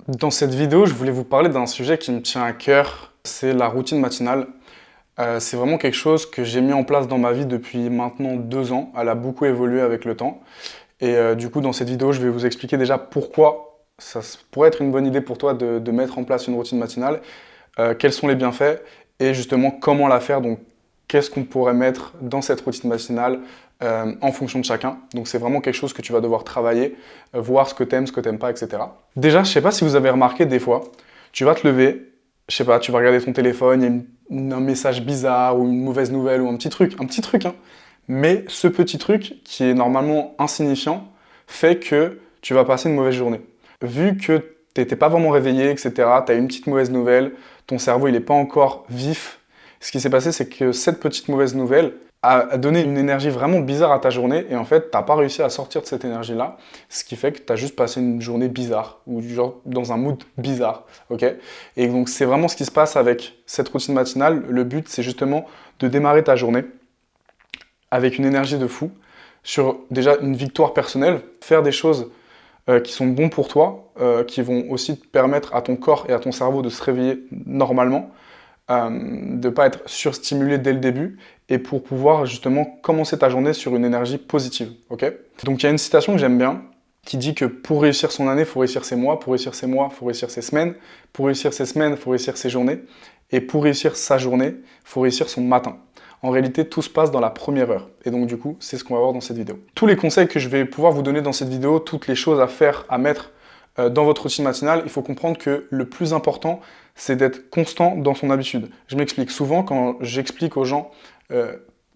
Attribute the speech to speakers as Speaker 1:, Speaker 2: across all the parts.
Speaker 1: Dans cette vidéo, je voulais vous parler d'un sujet qui me tient à cœur, c'est la routine matinale. C'est vraiment quelque chose que j'ai mis en place dans ma vie depuis maintenant 2 ans. Elle a beaucoup évolué avec le temps. Et du coup, dans cette vidéo, je vais vous expliquer déjà pourquoi pourrait être une bonne idée pour toi de mettre en place une routine matinale, quels sont les bienfaits et justement comment la faire. Donc, qu'est-ce qu'on pourrait mettre dans cette routine matinale en fonction de chacun. Donc c'est vraiment quelque chose que tu vas devoir travailler, voir ce que t'aimes pas, etc. Déjà, je sais pas si vous avez remarqué des fois, tu vas te lever, je sais pas, tu vas regarder ton téléphone, il y a un message bizarre ou une mauvaise nouvelle ou un petit truc, hein. Mais ce petit truc qui est normalement insignifiant fait que tu vas passer une mauvaise journée. Vu que t'étais pas vraiment réveillé, etc., tu as une petite mauvaise nouvelle, ton cerveau il est pas encore vif. Ce qui s'est passé, c'est que cette petite mauvaise nouvelle a donné une énergie vraiment bizarre à ta journée et en fait, t'as pas réussi à sortir de cette énergie-là, ce qui fait que tu as juste passé une journée bizarre ou genre dans un mood bizarre, ok? Et donc, c'est vraiment ce qui se passe avec cette routine matinale. Le but, c'est justement de démarrer ta journée avec une énergie de fou sur déjà une victoire personnelle, faire des choses qui sont bons pour toi, qui vont aussi te permettre à ton corps et à ton cerveau de se réveiller normalement, de ne pas être surstimulé dès le début et pour pouvoir justement commencer ta journée sur une énergie positive. Okay, donc il y a une citation que j'aime bien qui dit que pour réussir son année, il faut réussir ses mois, pour réussir ses mois, il faut réussir ses semaines, pour réussir ses semaines, il faut réussir ses journées, et pour réussir sa journée, il faut réussir son matin. En réalité, tout se passe dans la première heure. Et donc du coup, c'est ce qu'on va voir dans cette vidéo. Tous les conseils que je vais pouvoir vous donner dans cette vidéo, toutes les choses à faire, à mettre dans votre routine matinale, il faut comprendre que le plus important, c'est d'être constant dans son habitude. Je m'explique. Souvent, quand j'explique aux gens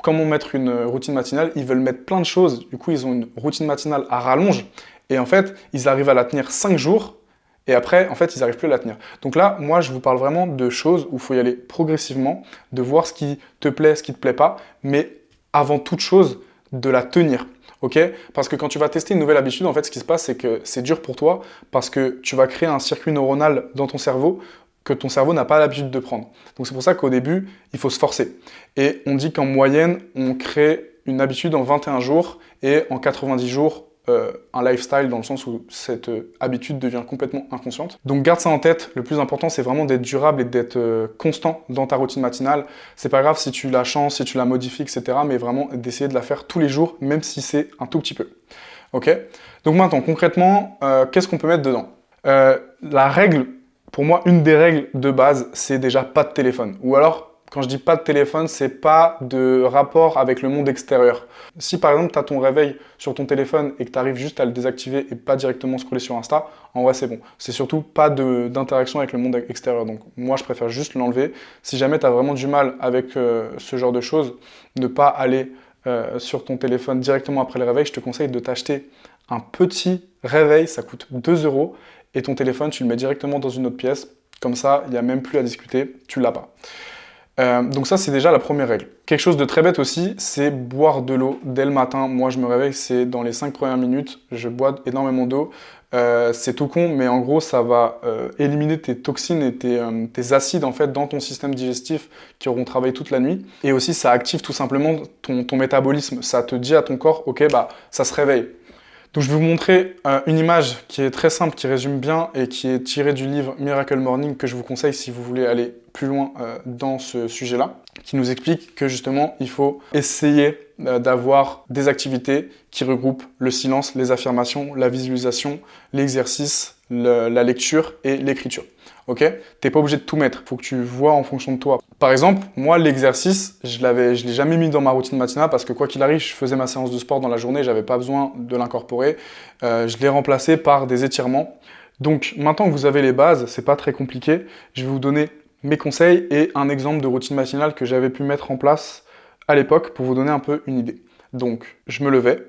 Speaker 1: comment mettre une routine matinale, ils veulent mettre plein de choses. Du coup, ils ont une routine matinale à rallonge. Et en fait, ils arrivent à la tenir 5 jours. Et après, en fait, ils n'arrivent plus à la tenir. Donc là, moi, je vous parle vraiment de choses où il faut y aller progressivement, de voir ce qui te plaît, ce qui ne te plaît pas, mais avant toute chose, de la tenir. Ok? Parce que quand tu vas tester une nouvelle habitude, en fait, ce qui se passe, c'est que c'est dur pour toi parce que tu vas créer un circuit neuronal dans ton cerveau que ton cerveau n'a pas l'habitude de prendre. Donc c'est pour ça qu'au début, il faut se forcer. Et on dit qu'en moyenne, on crée une habitude en 21 jours et en 90 jours, un lifestyle dans le sens où cette habitude devient complètement inconsciente. Donc garde ça en tête, le plus important c'est vraiment d'être durable et d'être constant dans ta routine matinale. C'est pas grave si tu la changes, si tu la modifies, etc. Mais vraiment d'essayer de la faire tous les jours, même si c'est un tout petit peu. Ok? Donc maintenant, concrètement, qu'est-ce qu'on peut mettre dedans? La règle, pour moi, une des règles de base, c'est déjà pas de téléphone. Ou alors, quand je dis pas de téléphone, c'est pas de rapport avec le monde extérieur. Si par exemple, tu as ton réveil sur ton téléphone et que tu arrives juste à le désactiver et pas directement scroller sur Insta, en vrai, c'est bon. C'est surtout pas d'interaction avec le monde extérieur. Donc moi, je préfère juste l'enlever. Si jamais tu as vraiment du mal avec ce genre de choses, ne pas aller sur ton téléphone directement après le réveil, je te conseille de t'acheter un petit réveil, ça coûte 2 €, et ton téléphone, tu le mets directement dans une autre pièce. Comme ça, il n'y a même plus à discuter, tu l'as pas. Donc ça, c'est déjà la première règle. Quelque chose de très bête aussi, c'est boire de l'eau dès le matin. Moi, je me réveille, c'est dans les 5 premières minutes, je bois énormément d'eau. C'est tout con, mais en gros, ça va éliminer tes toxines et tes acides en fait dans ton système digestif qui auront travaillé toute la nuit. Et aussi, ça active tout simplement ton métabolisme. Ça te dit à ton corps, ok, bah ça se réveille. Donc je vais vous montrer une image qui est très simple, qui résume bien et qui est tirée du livre Miracle Morning que je vous conseille si vous voulez aller plus loin dans ce sujet-là, qui nous explique que justement il faut essayer d'avoir des activités qui regroupent le silence, les affirmations, la visualisation, l'exercice, la lecture et l'écriture. Ok? T'es pas obligé de tout mettre, il faut que tu vois en fonction de toi. Par exemple, moi l'exercice, je l'ai jamais mis dans ma routine matinale parce que quoi qu'il arrive, je faisais ma séance de sport dans la journée, j'avais pas besoin de l'incorporer. Je l'ai remplacé par des étirements. Donc maintenant que vous avez les bases, c'est pas très compliqué, je vais vous donner mes conseils et un exemple de routine matinale que j'avais pu mettre en place à l'époque pour vous donner un peu une idée. Donc je me levais,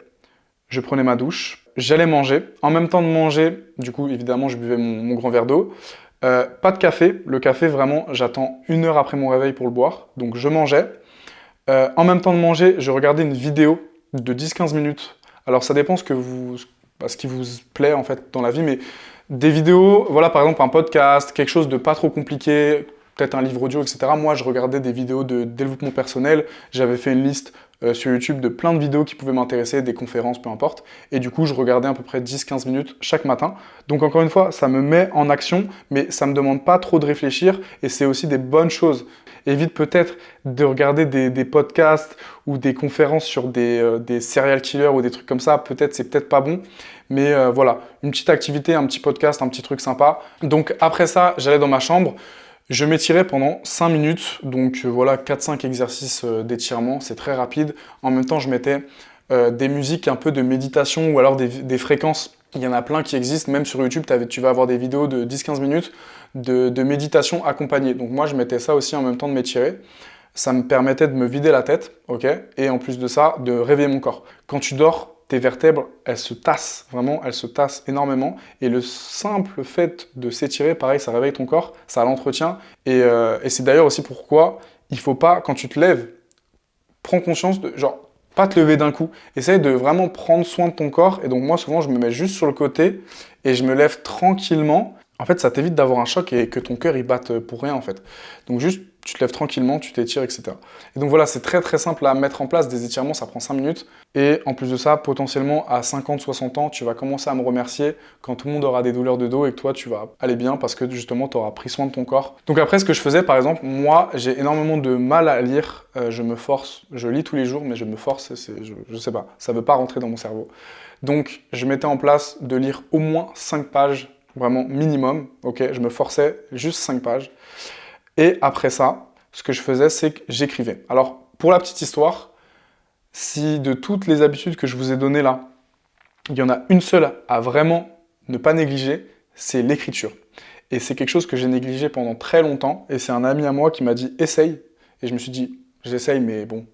Speaker 1: je prenais ma douche, j'allais manger. En même temps de manger, du coup évidemment je buvais mon grand verre d'eau. Pas de café. Le café, vraiment, j'attends 1 heure après mon réveil pour le boire. Donc, je mangeais. En même temps de manger, je regardais une vidéo de 10-15 minutes. Alors, ça dépend ce qui vous plaît, en fait, dans la vie. Mais des vidéos, voilà, par exemple, un podcast, quelque chose de pas trop compliqué, peut-être un livre audio, etc. Moi, je regardais des vidéos de développement personnel. J'avais fait une liste sur YouTube de plein de vidéos qui pouvaient m'intéresser, des conférences, peu importe. Et du coup, je regardais à peu près 10-15 minutes chaque matin. Donc encore une fois, ça me met en action, mais ça me demande pas trop de réfléchir et c'est aussi des bonnes choses. Évite peut-être de regarder des podcasts ou des conférences sur des serial killers ou des trucs comme ça. Peut-être, c'est peut-être pas bon. Mais voilà, une petite activité, un petit podcast, un petit truc sympa. Donc après ça, j'allais dans ma chambre. Je m'étirais pendant 5 minutes, donc voilà 4-5 exercices d'étirement, c'est très rapide. En même temps, je mettais des musiques un peu de méditation ou alors des fréquences. Il y en a plein qui existent, même sur YouTube, tu vas avoir des vidéos de 10-15 minutes de méditation accompagnée. Donc moi, je mettais ça aussi en même temps de m'étirer. Ça me permettait de me vider la tête, ok, et en plus de ça, de réveiller mon corps. Quand tu dors, tes vertèbres, elles se tassent, vraiment, elles se tassent énormément. Et le simple fait de s'étirer, pareil, ça réveille ton corps, ça l'entretient. Et c'est d'ailleurs aussi pourquoi il faut pas, quand tu te lèves, prends conscience de, genre, pas te lever d'un coup. Essaye de vraiment prendre soin de ton corps. Et donc moi, souvent, je me mets juste sur le côté et je me lève tranquillement. En fait, ça t'évite d'avoir un choc et que ton cœur, il batte pour rien, en fait. Donc juste, tu te lèves tranquillement, tu t'étires, etc. Et donc voilà, c'est très très simple à mettre en place. Des étirements, ça prend 5 minutes. Et en plus de ça, potentiellement, à 50-60 ans, tu vas commencer à me remercier quand tout le monde aura des douleurs de dos et que toi, tu vas aller bien parce que justement, tu auras pris soin de ton corps. Donc après, ce que je faisais, par exemple, moi, j'ai énormément de mal à lire. Je me force, je lis tous les jours, mais je me force, je sais pas, ça veut pas rentrer dans mon cerveau. Donc, je mettais en place de lire au moins 5 pages, vraiment minimum, ok? Je me forçais juste 5 pages. Et après ça, ce que je faisais, c'est que j'écrivais. Alors, pour la petite histoire, si de toutes les habitudes que je vous ai données là, il y en a une seule à vraiment ne pas négliger, c'est l'écriture. Et c'est quelque chose que j'ai négligé pendant très longtemps, et c'est un ami à moi qui m'a dit « essaye ». Et je me suis dit « j'essaye, mais bon,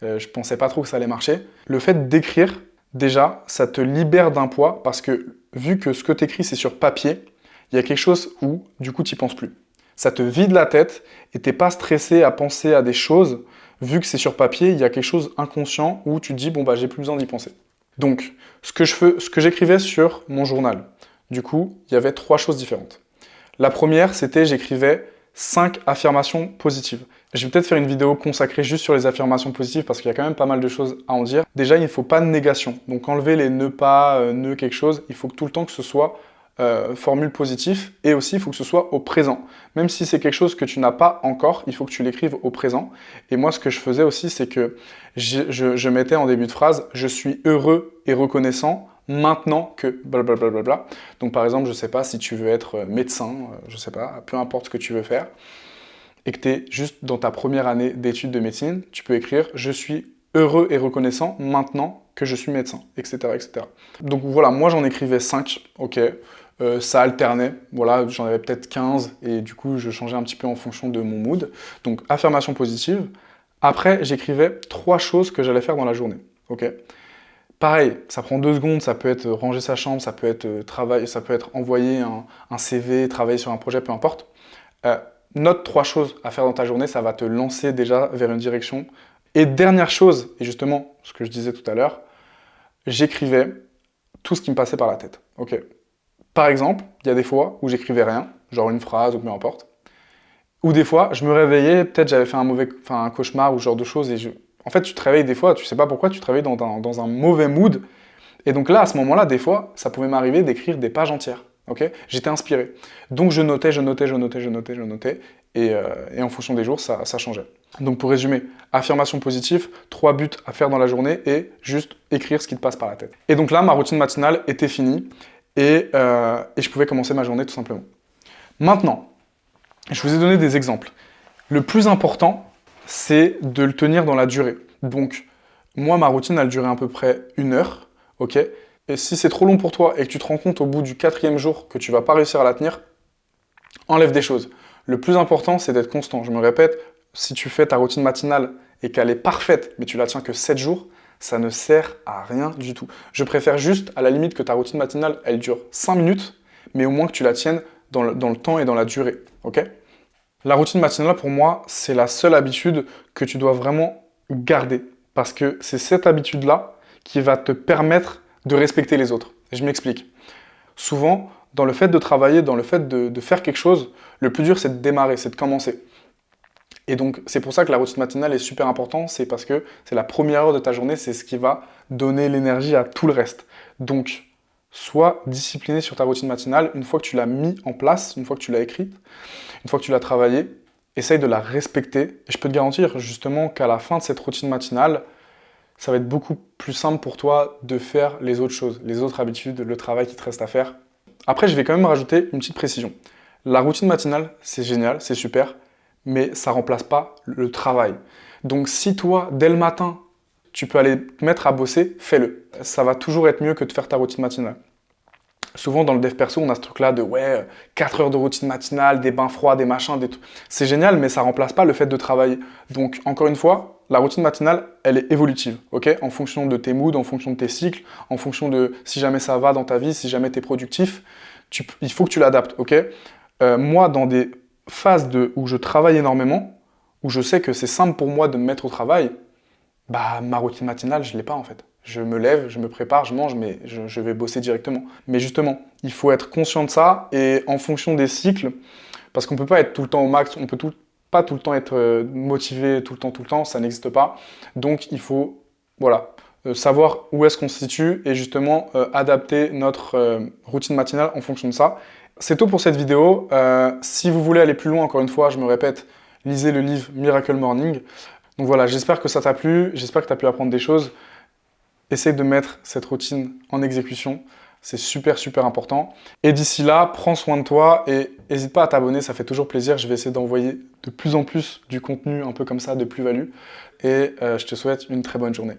Speaker 1: je pensais pas trop que ça allait marcher ». Le fait d'écrire, déjà, ça te libère d'un poids, parce que vu que ce que tu écris, c'est sur papier, il y a quelque chose où, du coup, tu n'y penses plus. Ça te vide la tête et t'es pas stressé à penser à des choses. Vu que c'est sur papier, il y a quelque chose inconscient où tu te dis, bon bah j'ai plus besoin d'y penser. Donc, ce que j'écrivais sur mon journal, du coup, il y avait 3 choses différentes. La première, c'était j'écrivais 5 affirmations positives. Je vais peut-être faire une vidéo consacrée juste sur les affirmations positives parce qu'il y a quand même pas mal de choses à en dire. Déjà, il ne faut pas de négation. Donc enlever les ne pas, ne quelque chose, il faut que tout le temps que ce soit formule positif et aussi il faut que ce soit au présent. Même si c'est quelque chose que tu n'as pas encore, il faut que tu l'écrives au présent. Et moi, ce que je faisais aussi, c'est que je mettais en début de phrase « Je suis heureux et reconnaissant maintenant que blablabla ». Bla bla bla. Donc par exemple, je sais pas, si tu veux être médecin, je sais pas, peu importe ce que tu veux faire, et que tu es juste dans ta première année d'études de médecine, tu peux écrire « Je suis heureux et reconnaissant maintenant que je suis médecin », etc. etc. Donc voilà, moi j'en écrivais 5, ok. Ça alternait, voilà, j'en avais peut-être 15 et du coup je changeais un petit peu en fonction de mon mood. Donc affirmation positive. Après, j'écrivais 3 choses que j'allais faire dans la journée, ok. Pareil, ça prend 2 secondes, ça peut être ranger sa chambre, ça peut être travailler, ça peut être envoyer un CV, travailler sur un projet, peu importe. Note 3 choses à faire dans ta journée, ça va te lancer déjà vers une direction. Et dernière chose, et justement ce que je disais tout à l'heure, j'écrivais tout ce qui me passait par la tête, ok. Par exemple, il y a des fois où j'écrivais rien, genre une phrase ou peu importe. Ou des fois, je me réveillais, peut-être j'avais fait un cauchemar ou ce genre de choses. En fait, tu te réveilles des fois, tu sais pas pourquoi, tu te réveilles dans un mauvais mood. Et donc là, à ce moment-là, des fois, ça pouvait m'arriver d'écrire des pages entières. Okay, j'étais inspiré. Donc je notais. Et en fonction des jours, ça changeait. Donc pour résumer, affirmation positive, 3 buts à faire dans la journée et juste écrire ce qui te passe par la tête. Et donc là, ma routine matinale était finie. Et je pouvais commencer ma journée tout simplement. Maintenant, je vous ai donné des exemples. Le plus important, c'est de le tenir dans la durée. Donc, moi, ma routine, elle durait à peu près 1 heure, ok. Et si c'est trop long pour toi et que tu te rends compte au bout du 4e jour que tu vas pas réussir à la tenir, enlève des choses. Le plus important, c'est d'être constant. Je me répète, si tu fais ta routine matinale et qu'elle est parfaite, mais tu la tiens que 7 jours, ça ne sert à rien du tout. Je préfère juste, à la limite, que ta routine matinale, elle dure 5 minutes, mais au moins que tu la tiennes dans le temps et dans la durée, ok? La routine matinale, pour moi, c'est la seule habitude que tu dois vraiment garder, parce que c'est cette habitude-là qui va te permettre de respecter les autres. Et je m'explique. Souvent, dans le fait de travailler, dans le fait de faire quelque chose, le plus dur, c'est de démarrer, c'est de commencer. Et donc, c'est pour ça que la routine matinale est super importante, c'est parce que c'est la première heure de ta journée, c'est ce qui va donner l'énergie à tout le reste. Donc, sois discipliné sur ta routine matinale. Une fois que tu l'as mis en place, une fois que tu l'as écrite, une fois que tu l'as travaillée, essaye de la respecter. Et je peux te garantir justement qu'à la fin de cette routine matinale, ça va être beaucoup plus simple pour toi de faire les autres choses, les autres habitudes, le travail qui te reste à faire. Après, je vais quand même rajouter une petite précision. La routine matinale, c'est génial, c'est super, mais ça ne remplace pas le travail. Donc si toi, dès le matin, tu peux aller te mettre à bosser, fais-le. Ça va toujours être mieux que de faire ta routine matinale. Souvent dans le dev perso, on a ce truc-là de ouais, 4 heures de routine matinale, des bains froids, des machins, des trucs. C'est génial, mais ça remplace pas le fait de travailler. Donc encore une fois, la routine matinale, elle est évolutive, ok? En fonction de tes moods, en fonction de tes cycles, en fonction de si jamais ça va dans ta vie, si jamais tu es productif, il faut que tu l'adaptes, ok? Moi, dans des phases où je travaille énormément, où je sais que c'est simple pour moi de me mettre au travail, bah ma routine matinale, je l'ai pas en fait. Je me lève, je me prépare, je mange, mais je vais bosser directement. Mais justement, il faut être conscient de ça et en fonction des cycles, parce qu'on peut pas être tout le temps au max, on peut pas tout le temps être motivé tout le temps, ça n'existe pas. Donc il faut, voilà, savoir où est-ce qu'on se situe et justement adapter notre routine matinale en fonction de ça. C'est tout pour cette vidéo. Si vous voulez aller plus loin, encore une fois, je me répète, lisez le livre Miracle Morning. Donc voilà, j'espère que ça t'a plu, j'espère que tu as pu apprendre des choses. Essaye de mettre cette routine en exécution, c'est super important. Et d'ici là, prends soin de toi et n'hésite pas à t'abonner, ça fait toujours plaisir. Je vais essayer d'envoyer de plus en plus du contenu un peu comme ça, de plus-value. Et je te souhaite une très bonne journée.